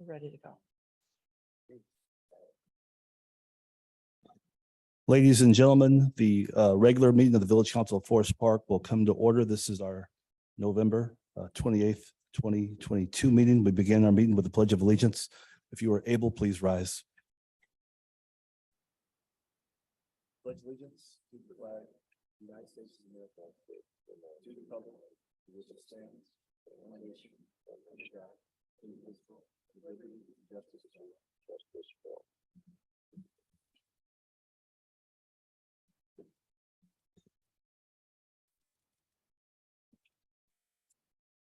We're ready to go. Ladies and gentlemen, the regular meeting of the Village Council of Forest Park will come to order. This is our November 28th, 2022 meeting. We begin our meeting with the Pledge of Allegiance. If you are able, please rise. Pledge allegiance to the flag of the United States of America, to the republic for which it stands, one nation, under God, indivisible, with liberty and justice for all.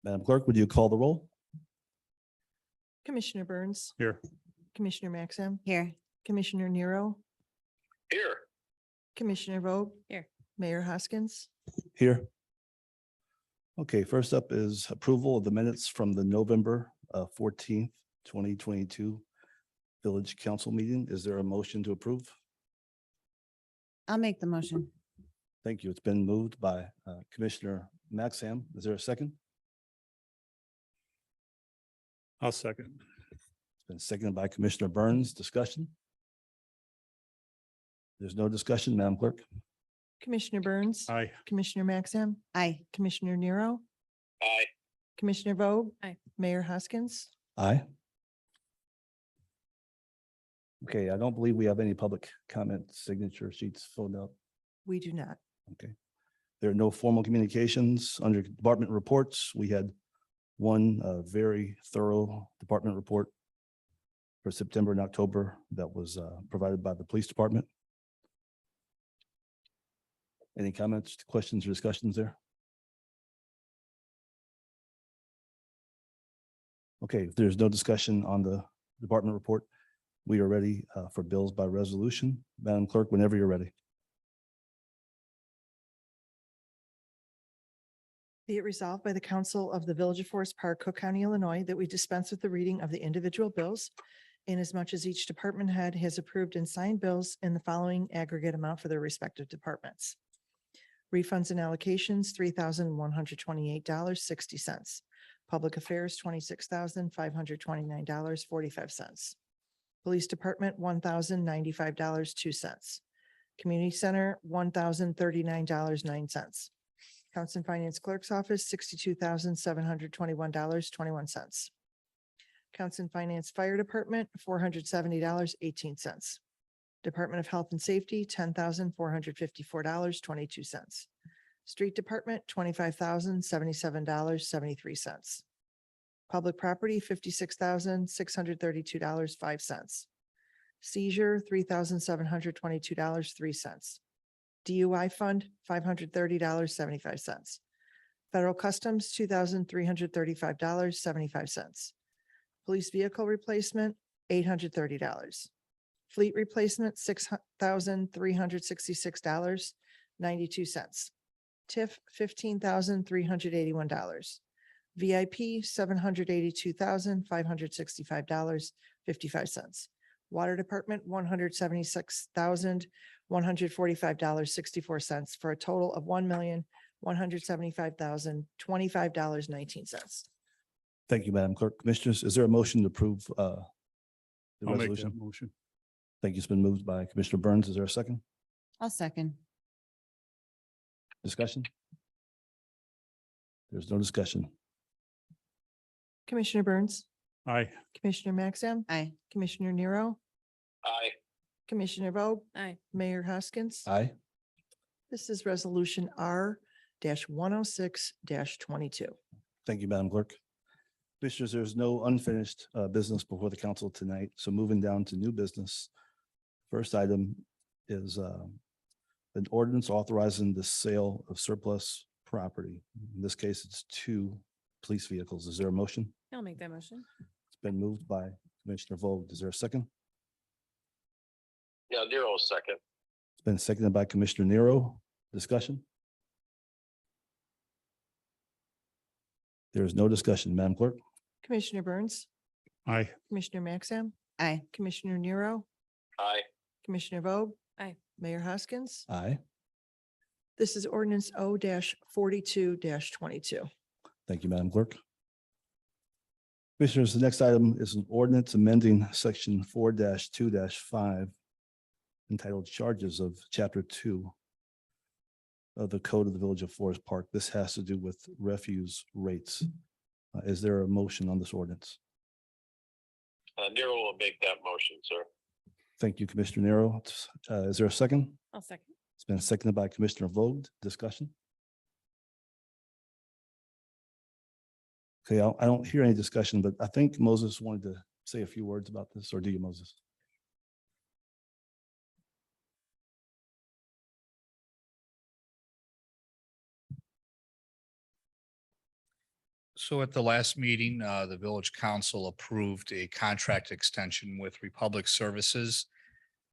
Madam Clerk, would you call the roll? Commissioner Burns, Here. Commissioner Maxim, Here. Commissioner Nero, Here. Commissioner Vogt. Here. Mayor Hoskins. Here. Okay, first up is approval of the minutes from the November 14th, 2022 Village Council meeting. Is there a motion to approve? I'll make the motion. Thank you. It's been moved by Commissioner Maxam. Is there a second? I'll second. It's been seconded by Commissioner Burns. Discussion? There's no discussion, Madam Clerk. Commissioner Burns. Aye. Commissioner Maxim, Aye. Commissioner Nero, Aye. Commissioner Vogt. Aye. Mayor Hoskins. Aye. Okay, I don't believe we have any public comment signature sheets filled out. We do not. Okay. There are no formal communications under department reports. We had one very thorough department report for September and October that was provided by the police department. Any comments, questions, or discussions there? Okay, if there's no discussion on the department report, we are ready for bills by resolution. Madam Clerk, whenever you're ready. Be it resolved by the Council of the Village of Forest Park, Cook County, Illinois, that we dispense with the reading of the individual bills inasmuch as each department head has approved and signed bills in the following aggregate amount for their respective departments. Refunds and allocations, $3,128.60. Public Affairs, $26,529.45. Police Department, $1,095.02. Community Center, $1,039.09. Council and Finance Clerk's Office, $62,721.21. Council and Finance Fire Department, $470.18. Department of Health and Safety, $10,454.22. Street Department, $25,077.73. Public Property, $56,632.05. Seizure, $3,722.03. DUI Fund, $530.75. Federal Customs, $2,335.75. Police Vehicle Replacement, $830. Fleet Replacement, $6,366.92. TIF, $15,381. VIP, $782,565.55. Water Department, $176,145.64 for a total of $1,175,025.19. Thank you, Madam Clerk. Commissioners, is there a motion to approve the I'll make that resolution? motion. Thank you. It's been moved by Commissioner Burns. Is there a second? I'll second. Discussion? There's no discussion. Commissioner Burns, Aye. Commissioner Maxim, Aye. Commissioner Nero, Aye. Commissioner Vogt, Aye. Mayor Hoskins. Aye. This is Resolution R-106-22. Thank you, Madam Clerk. Commissioners, there's no unfinished business before the council tonight. So moving down to new business. First item is an ordinance authorizing the sale of surplus property. In this case, it's 2 police vehicles. Is there a motion? I'll make that motion. It's been moved by Commissioner Vogt. Is there a second? Yeah, Nero second. It's been seconded by Commissioner Nero. Discussion? There is no discussion, Madam Clerk. Commissioner Burns, Aye. Commissioner Maxim, Aye. Commissioner Nero, Aye. Commissioner Vogt. Aye. Mayor Hoskins. Aye. This is ordinance O-42-22. Thank you, Madam Clerk. Commissioners, the next item is an ordinance amending section 4-2-5 entitled Charges of Chapter 2 of the Code of the Village of Forest Park. This has to do with refuse rates. Is there a motion on this ordinance? Nero will make that motion, sir. Thank you, Commissioner Nero. Is there a second? I'll second. It's been seconded by Commissioner Vogt. Discussion? Okay, I don't hear any discussion, but I think Moses wanted to say a few words about this, or do you, Moses? So at the last meeting, the village council approved a contract extension with Republic Services.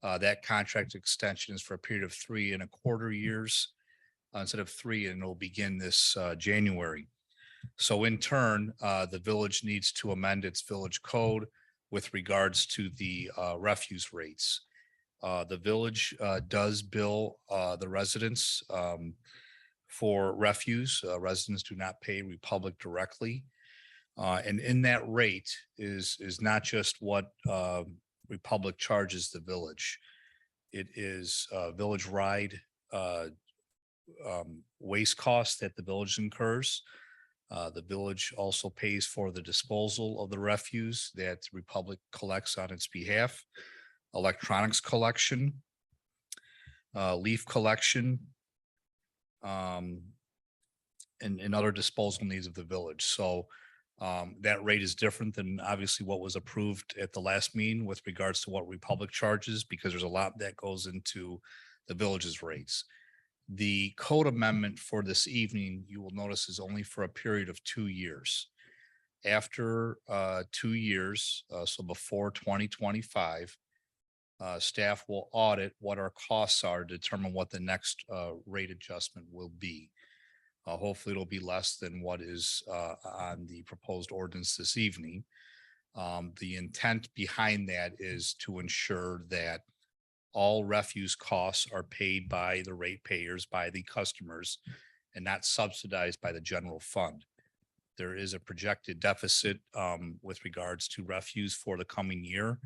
That contract extension is for a period of 3.25 years instead of 3, and it'll begin this January. So in turn, the village needs to amend its village code with regards to the refuse rates. The village does bill the residents for refuse. Residents do not pay Republic directly. And in that rate is not just what Republic charges the village. It is village ride waste costs that the village incurs. The village also pays for the disposal of the refuse that Republic collects on its behalf, electronics collection, leaf collection, and other disposal needs of the village. So that rate is different than obviously what was approved at the last meeting with regards to what Republic charges, because there's a lot that goes into the village's rates. The code amendment for this evening, you will notice, is only for a period of 2 years. After 2 years, so before 2025, staff will audit what our costs are, determine what the next rate adjustment will be. Hopefully it'll be less than what is on the proposed ordinance this evening. The intent behind that is to ensure that all refuse costs are paid by the ratepayers, by the customers, and not subsidized by the general fund. There is a projected deficit with regards to refuse for the coming year,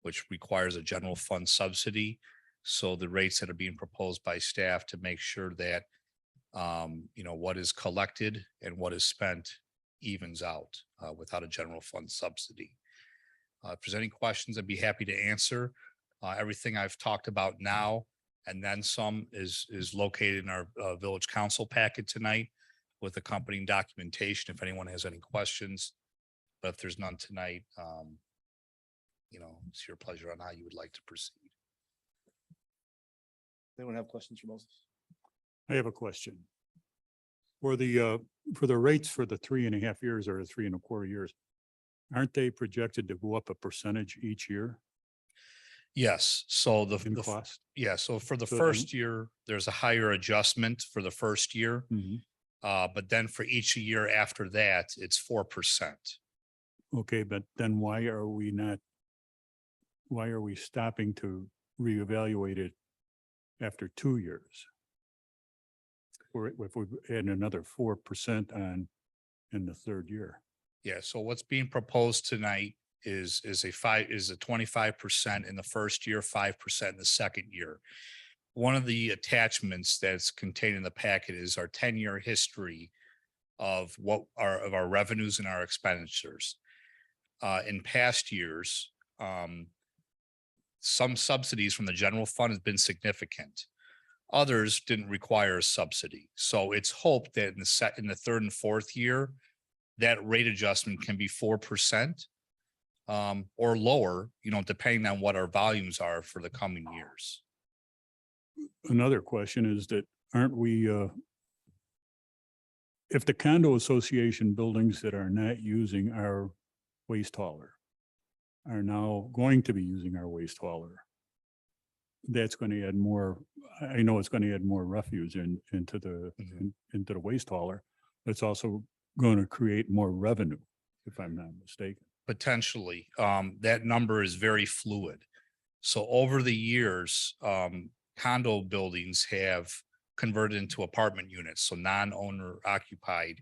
which requires a general fund subsidy. So the rates that are being proposed by staff to make sure that what is collected and what is spent evens out without a general fund subsidy. If there's any questions, I'd be happy to answer. Everything I've talked about now and then some is located in our village council packet tonight with accompanying documentation if anyone has any questions. But if there's none tonight, it's your pleasure on how you would like to proceed. Anyone have questions for Moses? I have a question. For the rates for the 3.5 years or the 3.25 years, aren't they projected to go up a percentage each year Yes, so in cost? so for the So first year, there's a higher adjustment for the first year. But then for each year after that, it's 4%. Okay, but then why are we stopping to reevaluate it after 2 years? Or if we add another 4% on in the third year? Yeah, so what's being proposed tonight is a 25% in the first year, 5% in the second year. One of the attachments that's contained in the packet is our 10-year history of our revenues and our expenditures. In past years, some subsidies from the general fund has been significant. Others didn't require a subsidy. So it's hoped that in the third and fourth year, that rate adjustment can be 4%. Or lower, depending on what our volumes are for the coming years. Another question is that aren't we, if the condo association buildings that are not using our waste hauler are now going to be using our waste hauler, that's going to add more, I know it's going to add more refuse into the waste hauler. But it's also going to create more revenue, if I'm not mistaken. Potentially, that number is very fluid. So over the years, condo buildings have converted into apartment units, so non-owner occupied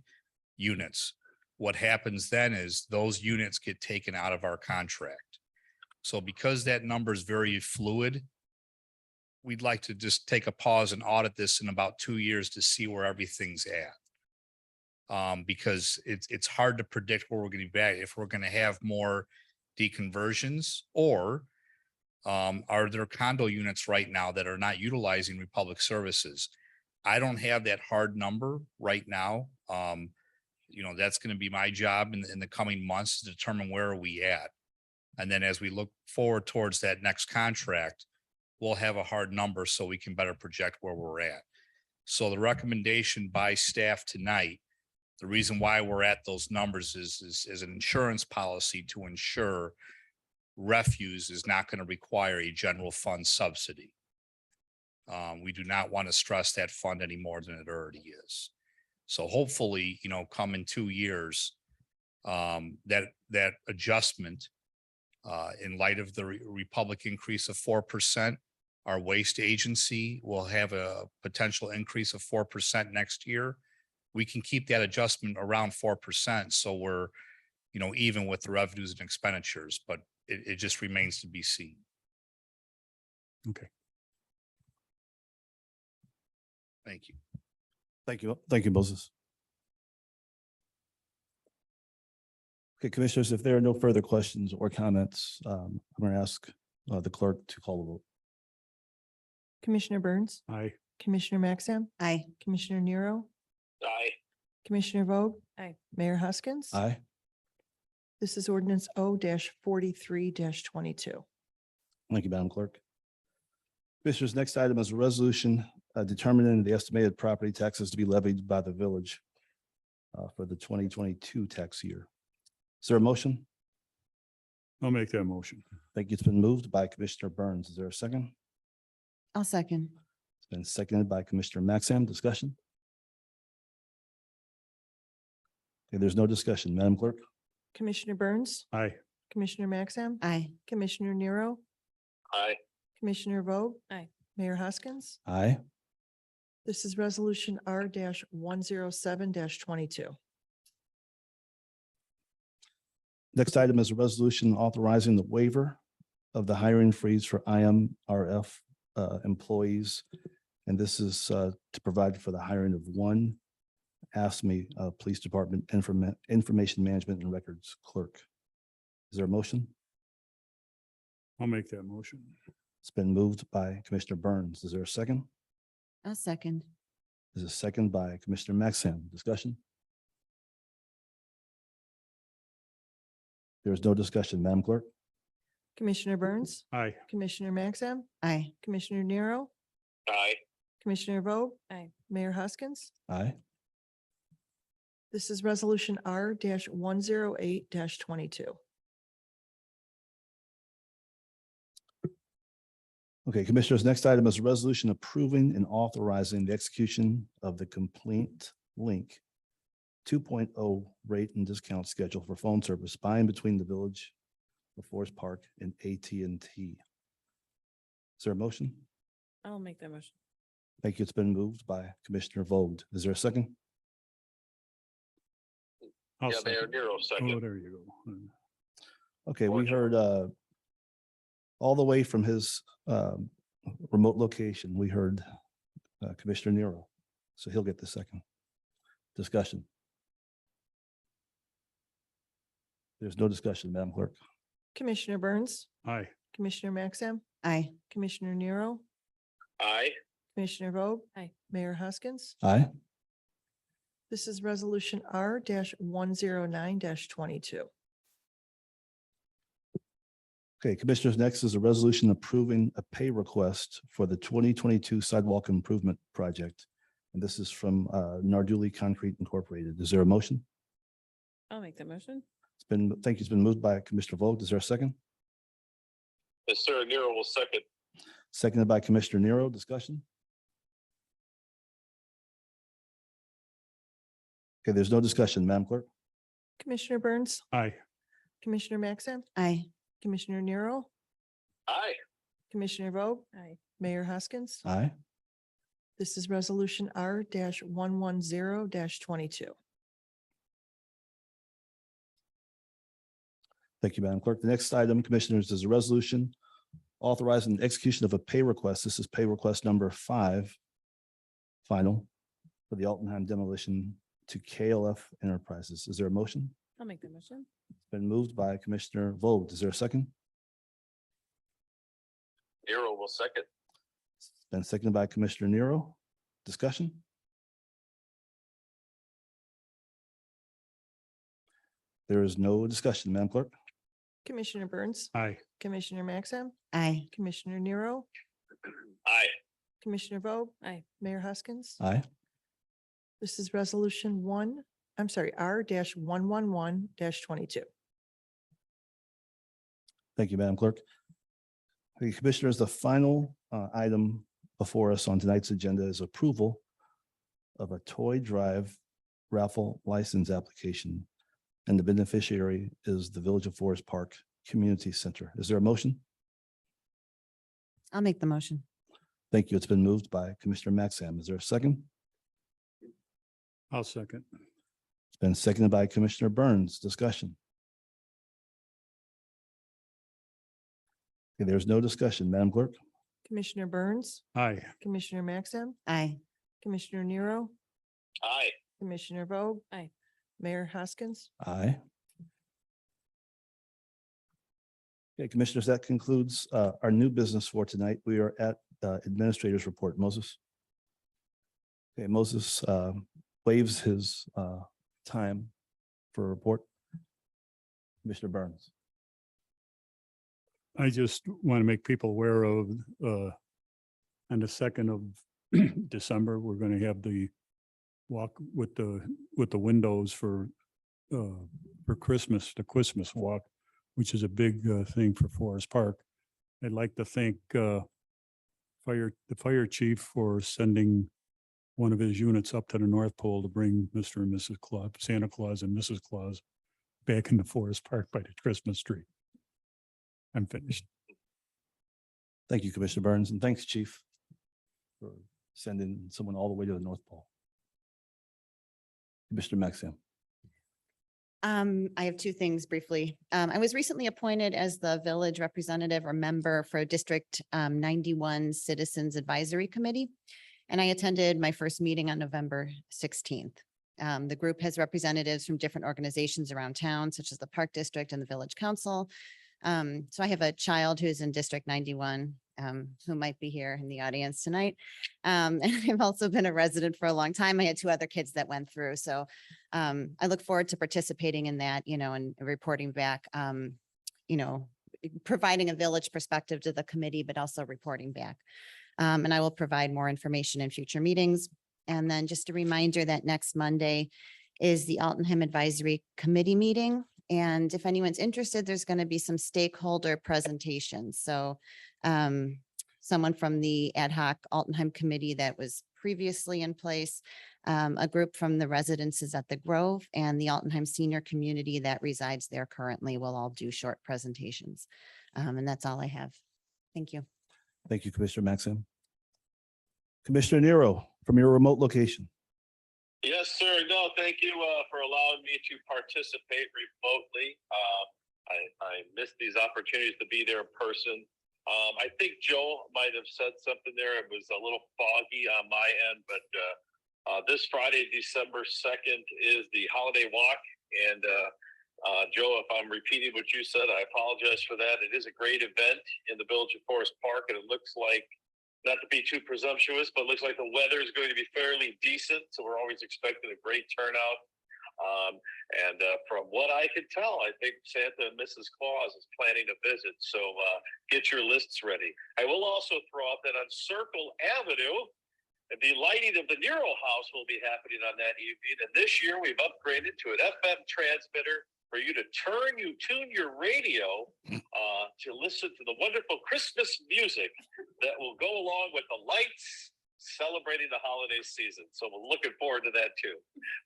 units. what happens then is those units get taken out of our contract. So because that number is very fluid, we'd like to just take a pause and audit this in about 2 years to see where everything's at. Because it's hard to predict where we're going to be at, if we're going to have more deconversions, or are there condo units right now that are not utilizing Republic services? I don't have that hard number right now. That's going to be my job in the coming months to determine where are we at. And then as we look forward towards that next contract, we'll have a hard number so we can better project where we're at. So the recommendation by staff tonight, the reason why we're at those numbers is an insurance policy to ensure refuse is not going to require a general fund subsidy. We do not want to stress that fund any more than it already is. So hopefully, come in 2 years, that adjustment, in light of the Republic increase of 4%, our waste agency will have a potential increase of 4% next year. We can keep that adjustment around 4%. So we're, even with the revenues and expenditures, but it just remains to be seen. Okay. Thank you. Thank you. Thank you, Moses. Okay, commissioners, if there are no further questions or comments, I'm going to ask the clerk to call the vote. Commissioner Burns, Aye. Commissioner Maxim, Aye. Commissioner Nero, Aye. Commissioner Vogt. Aye. Mayor Hoskins. Aye. This is ordinance O-43-22. Thank you, Madam Clerk. Commissioners, next item is a resolution determining the estimated property taxes to be levied by the village for the 2022 tax year. Is there a motion? I'll make that motion. Thank you. It's been moved by Commissioner Burns. Is there a second? I'll second. It's been seconded by Commissioner Maxim. Discussion? Okay, there's no discussion. Madam Clerk? Commissioner Burns, Aye. Commissioner Maxim, Aye. Commissioner Nero, Aye. Commissioner Vogt. Aye. Mayor Hoskins. Aye. This is resolution R-107-22. Next item is a resolution authorizing the waiver of the hiring freeze for IMRF employees. And this is to provide for the hiring of one ASME Police Department Information Management and Records Clerk. Is there a motion? I'll make that motion. It's been moved by Commissioner Burns. Is there a second? I'll second. Is a second by Commissioner Maxim. Discussion? There's no discussion. Madam Clerk? Commissioner Burns, Aye. Commissioner Maxim, Aye. Commissioner Nero, Aye. Commissioner Vogt. Aye. Mayor Hoskins. Aye. This is resolution R-108-22. Okay, Commissioners, next item is a resolution approving and authorizing the execution of the Complaint Link 2.0 rate and discount schedule for phone service by and between the Village of Forest Park and AT&T. Is there a motion? I'll make that motion. Thank you. It's been moved by Commissioner Vogt. Is there a second? I'll Yeah, Mayor second. Nero, Oh, second. there you go. Okay, we heard all the way from his remote location, we heard Commissioner Nero. So he'll get the second. Discussion. There's no discussion, Madam Clerk. Commissioner Burns, Aye. Commissioner Maxim, Aye. Commissioner Nero, Aye. Commissioner Vogt. Aye. Mayor Hoskins. Aye. This is resolution R-109-22. Okay, Commissioners, next is a resolution approving a pay request for the 2022 sidewalk improvement project. And this is from Narduli Concrete Incorporated. Is there a motion? I'll make that motion. Thank you. It's been moved by Commissioner Vogt. Is there a second? Yes, sir. Nero will second. Seconded by Commissioner Nero. Discussion? Okay, there's no discussion. Madam Clerk? Commissioner Burns, Aye. Commissioner Maxim, Aye. Commissioner Nero, Aye. Commissioner Vogt. Aye. Mayor Hoskins. Aye. This is resolution R-110-22. Thank you, Madam Clerk. The next item, Commissioners, is a resolution authorizing the execution of a pay request. This is pay request number 5, final, for the Altenheim demolition to KLF Enterprises. Is there a motion? I'll make the motion. It's been moved by Commissioner Vogt. Is there a second? Nero will second. It's been seconded by Commissioner Nero. Discussion? There is no discussion, Madam Clerk. Commissioner Burns, Aye. Commissioner Maxim, Aye. Commissioner Nero, Aye. Commissioner Vogt, Aye. Mayor Hoskins. Aye. This is resolution R-111-22. Thank you, Madam Clerk. The Commissioners, the final item before us on tonight's agenda is approval of a toy drive raffle license application. And the beneficiary is the Village of Forest Park Community Center. Is there a motion? I'll make the motion. Thank you. It's been moved by Commissioner Maxam. Is there a second? I'll second. It's been seconded by Commissioner Burns. Discussion. Okay, there's no discussion. Madam Clerk? Commissioner Burns, Aye. Commissioner Maxim, Aye. Commissioner Nero, Aye. Commissioner Vogt. Aye. Mayor Hoskins. Aye. Okay, Commissioners, that concludes our new business for tonight. We are at Administrator's Report. Moses? Okay, Moses waives his time for a report. Commissioner Burns. I just want to make people aware of, on the 2nd of December, we're going to have the walk with the windows for Christmas, the Christmas walk, which is a big thing for Forest Park. I'd like to thank the fire chief for sending one of his units up to the North Pole to bring Mr. and Mrs. Claus, Santa Claus and Mrs. Claus back into Forest Park by the Christmas tree. I'm finished. Thank you, Commissioner Burns, and thanks, Chief, for sending someone all the way to the North Pole. Commissioner Maxim. I have two things briefly. I was recently appointed as the village representative or member for District 91 Citizens Advisory Committee. And I attended my first meeting on November 16th. The group has representatives from different organizations around town, such as the Park District and the Village Council. So I have a child who's in District 91, who might be here in the audience tonight. And I've also been a resident for a long time. I had 2 other kids that went through. So I look forward to participating in that, and reporting back, providing a village perspective to the committee, but also reporting back. And I will provide more information in future meetings. And then just a reminder that next Monday is the Altenheim Advisory Committee meeting. And if anyone's interested, there's going to be some stakeholder presentations. So someone from the ad hoc Altenheim committee that was previously in place, a group from the residences at the Grove, and the Altenheim senior community that resides there currently will all do short presentations. And that's all I have. Thank you. Thank you, Commissioner Maxim. Commissioner Nero, from your remote location. Yes, sir. No, thank you for allowing me to participate remotely. I miss these opportunities to be there in person. I think Joe might have said something there. It was a little foggy on my end, but this Friday, December 2nd, is the holiday walk. And Joe, if I'm repeating what you said, I apologize for that. It is a great event in the Village of Forest Park, and it looks like, not to be too presumptuous, but it looks like the weather is going to be fairly decent. So we're always expecting a great turnout. And from what I can tell, I think Santa and Mrs. Claus is planning a visit. So get your lists ready. I will also throw out that on Circle Avenue, the lighting of the Nero House will be happening on that evening. And this year we've upgraded to an FM transmitter for you to tune your radio to listen to the wonderful Christmas music that will go along with the lights celebrating the holiday season. So we're looking forward to that too.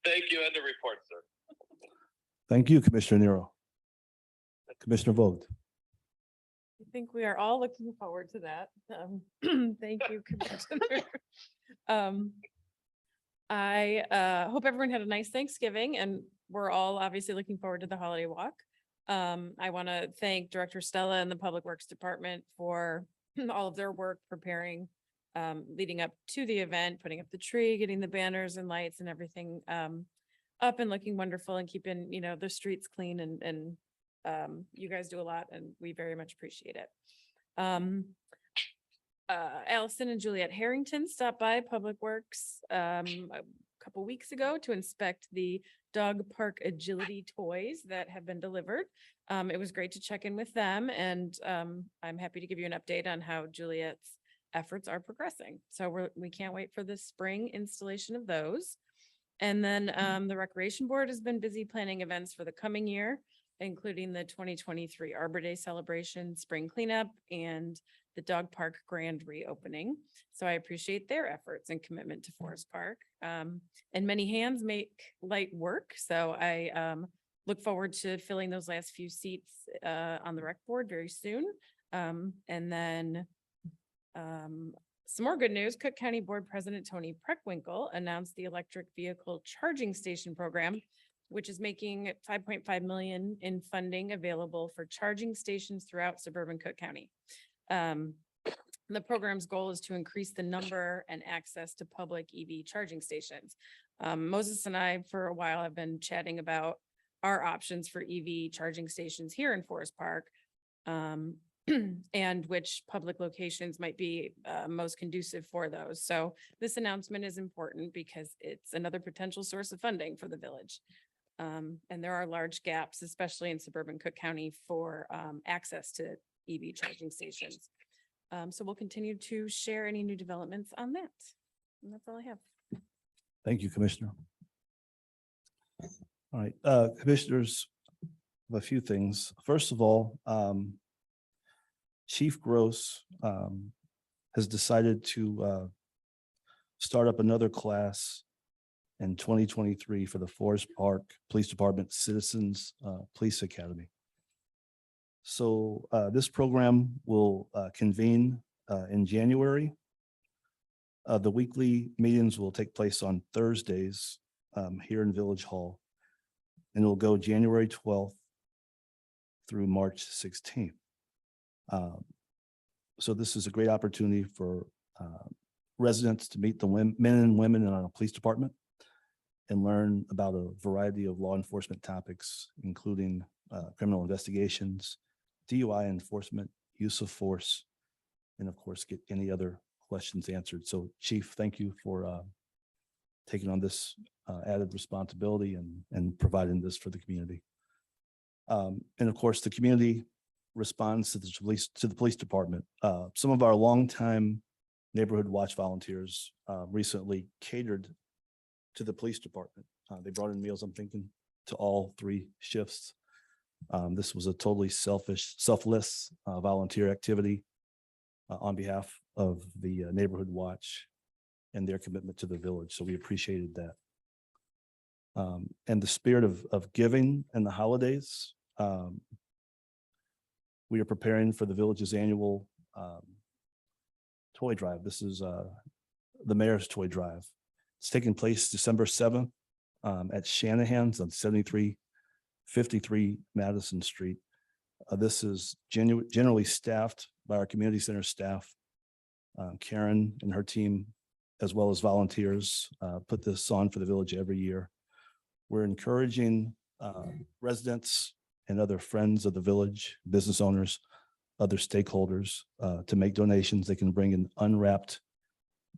Thank you. And the report, sir. Thank you, Commissioner Nero. Commissioner Vogt. I think we are all looking forward to that. Thank you, Commissioner. I hope everyone had a nice Thanksgiving, and we're all obviously looking forward to the holiday walk. I want to thank Director Stella and the Public Works Department for all of their work preparing, leading up to the event, putting up the tree, getting the banners and lights and everything, up and looking wonderful and keeping, the streets clean and you guys do a lot and we very much appreciate it. Allison and Juliet Harrington stopped by Public Works a couple weeks ago to inspect the dog park agility toys that have been delivered. It was great to check in with them and I'm happy to give you an update on how Juliet's efforts are progressing. So we can't wait for the spring installation of those. And then the Recreation Board has been busy planning events for the coming year, including the 2023 Arbor Day celebration, spring cleanup, and the dog park grand reopening. So I appreciate their efforts and commitment to Forest Park. And many hands make light work. So I look forward to filling those last few seats on the rec board very soon. And then some more good news. Cook County Board President Tony Preckwinkle announced the electric vehicle charging station program, which is making 5.5 million in funding available for charging stations throughout suburban Cook County. The program's goal is to increase the number and access to public EV charging stations. Moses and I, for a while, have been chatting about our options for EV charging stations here in Forest Park, and which public locations might be most conducive for those. So this announcement is important because it's another potential source of funding for the village. And there are large gaps, especially in suburban Cook County, for access to EV charging stations. So we'll continue to share any new developments on that. And that's all I have. Thank you, Commissioner. All right, Commissioners, a few things. First of all, Chief Gross has decided to start up another class in 2023 for the Forest Park Police Department Citizens Police Academy. So this program will convene in January. The weekly meetings will take place on Thursdays here in Village Hall, and it will go January 12th through March 16th. So this is a great opportunity for residents to meet the men and women in our police department and learn about a variety of law enforcement topics, including criminal investigations, DUI enforcement, use of force, and of course, get any other questions answered. So Chief, thank you for taking on this added responsibility and providing this for the community. And of course, the community responds to the police department. Some of our longtime neighborhood watch volunteers recently catered to the police department. They brought in meals, I'm thinking, to all 3 shifts. This was a totally selfless volunteer activity on behalf of the neighborhood watch and their commitment to the village. So we appreciated that. And the spirit of giving and the holidays, we are preparing for the village's annual toy drive. This is the mayor's toy drive. It's taking place December 7th at Shanahan's on 7353 Madison Street. This is generally staffed by our community center staff. Karen and her team, as well as volunteers, put this on for the village every year. We're encouraging residents and other friends of the village, business owners, other stakeholders to make donations. They can bring an unwrapped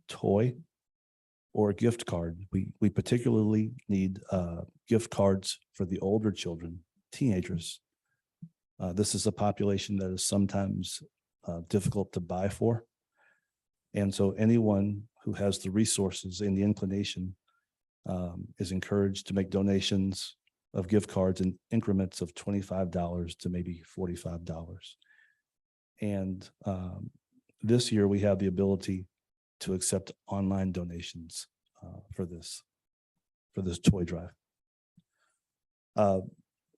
toy or a gift card. We particularly need gift cards for the older children, teenagers. This is a population that is sometimes difficult to buy for. And so anyone who has the resources and the inclination is encouraged to make donations of gift cards in increments of $25 to maybe $45. And this year we have the ability to accept online donations for this toy drive.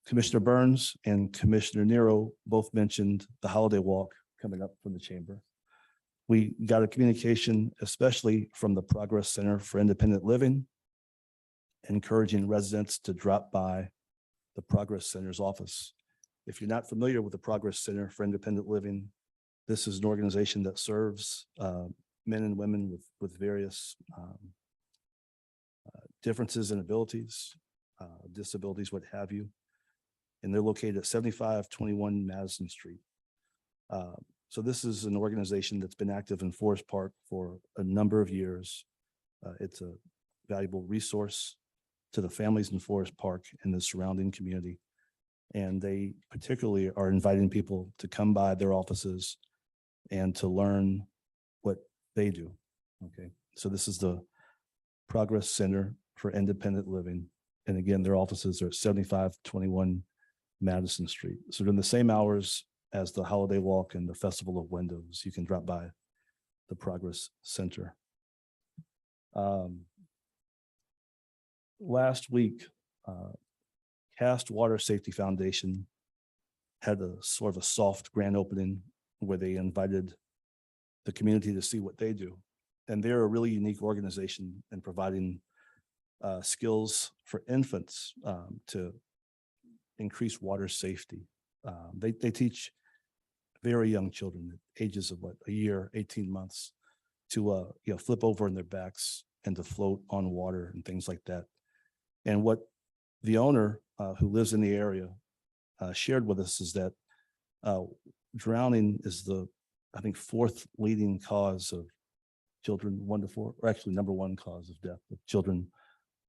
Commissioner Burns and Commissioner Nero both mentioned the holiday walk coming up from the chamber. We got a communication, especially from the Progress Center for Independent Living, encouraging residents to drop by the Progress Center's office If you're not familiar with the Progress Center for Independent Living, this is an organization that serves men and women with various differences in abilities, disabilities, what have you. And they're located at 7521 Madison Street. So this is an organization that's been active in Forest Park for a number of years. It's a valuable resource to the families in Forest Park and the surrounding community. And they particularly are inviting people to come by their offices and to learn what they do. Okay, so this is the Progress Center for Independent Living. And again, their offices are at 7521 Madison Street. So during the same hours as the Holiday Walk and the Festival of Windows, you can drop by the Progress Center. Last week, Cast Water Safety Foundation had a sort of a soft grand opening where they invited the community to see what they do. And they're a really unique organization in providing skills for infants to increase water safety. They teach very young children at ages of a year, 18 months to flip over in their backs and to float on water and things like that. And what the owner who lives in the area shared with us is that drowning is I think, fourth leading cause of children 1 to 4, or actually number one cause of death of children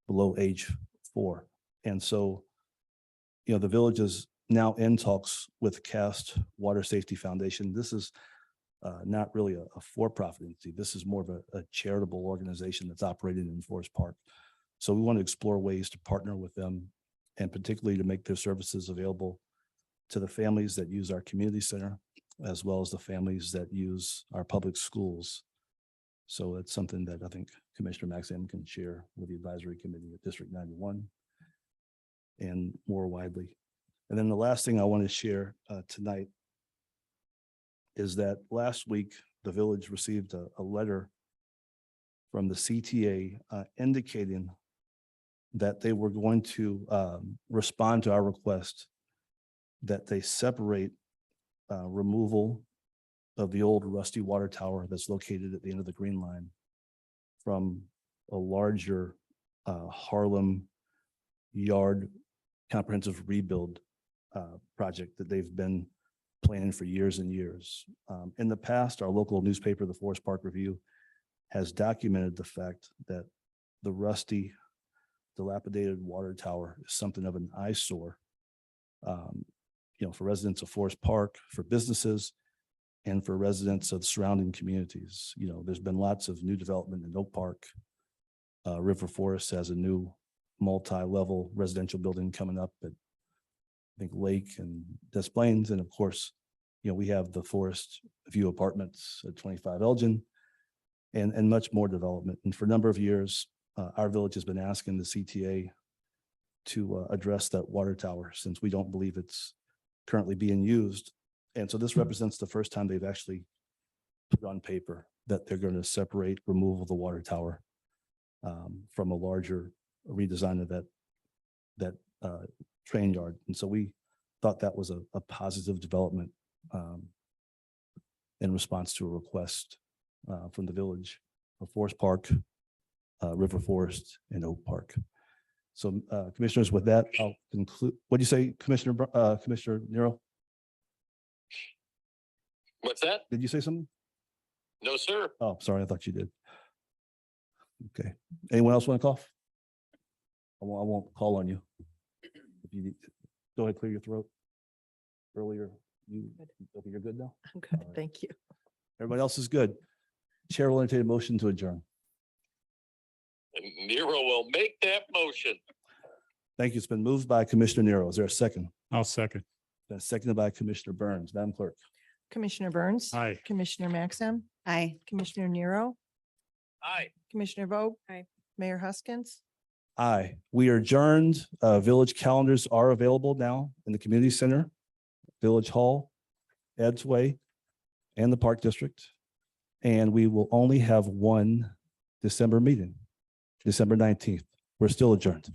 below age 4. And so, the village is now in talks with Cast Water Safety Foundation. This is not really a for-profit entity. This is more of a charitable organization that's operating in Forest Park. So we want to explore ways to partner with them, and particularly to make their services available to the families that use our community center, as well as the families that use our public schools. So it's something that I think Commissioner Maxim can share with the advisory committee at District 91 and more widely. And then the last thing I want to share tonight is that last week, the village received a letter from the CTA indicating that they were going to respond to our request that they separate removal of the old rusty water tower that's located at the end of the Green Line from a larger Harlem yard comprehensive rebuild project that they've been planning for years and years. In the past, our local newspaper, the Forest Park Review, has documented the fact that the rusty, dilapidated water tower is something of an eyesore, for residents of Forest Park, for businesses, and for residents of the surrounding communities. There's been lots of new development in Oak Park. River Forest has a new multi-level residential building coming up at, I think, Lake and Des Plaines. And of course, we have the Forest View Apartments at 25 Elgin and much more development. And for a number of years, our village has been asking the CTA to address that water tower, since we don't believe it's currently being used. And so this represents the first time they've actually put on paper that they're going to separate removal of the water tower from a larger redesign of that train yard. And so we thought that was a positive development in response to a request from the village of Forest Park, River Forest, and Oak Park. So commissioners, with that, I'll conclude. What do you say, Commissioner Nero? What's that? Did you say something? No, sir. Oh, sorry, I thought you did. Okay. Anyone else want to cough? I won't call on you. If you need to, go ahead, clear your throat. Earlier, okay, you're good now? I'm good. All right. Thank you. Everybody else is good. Chair will entertain a motion to adjourn. And Nero will make that motion. Thank you. It's been moved by Commissioner Nero. Is there a second? I'll second. Been seconded by Commissioner Burns. Madam Clerk. Commissioner Burns. Aye. Commissioner Maxim. Aye. Commissioner Nero. Aye. Commissioner Vogt. Aye. Mayor Huskins. Aye. We are adjourned. Village calendars are available now in the community center, Village Hall, Ed's Way, and the Park District. And we will only have one December meeting, December 19th. We're still adjourned.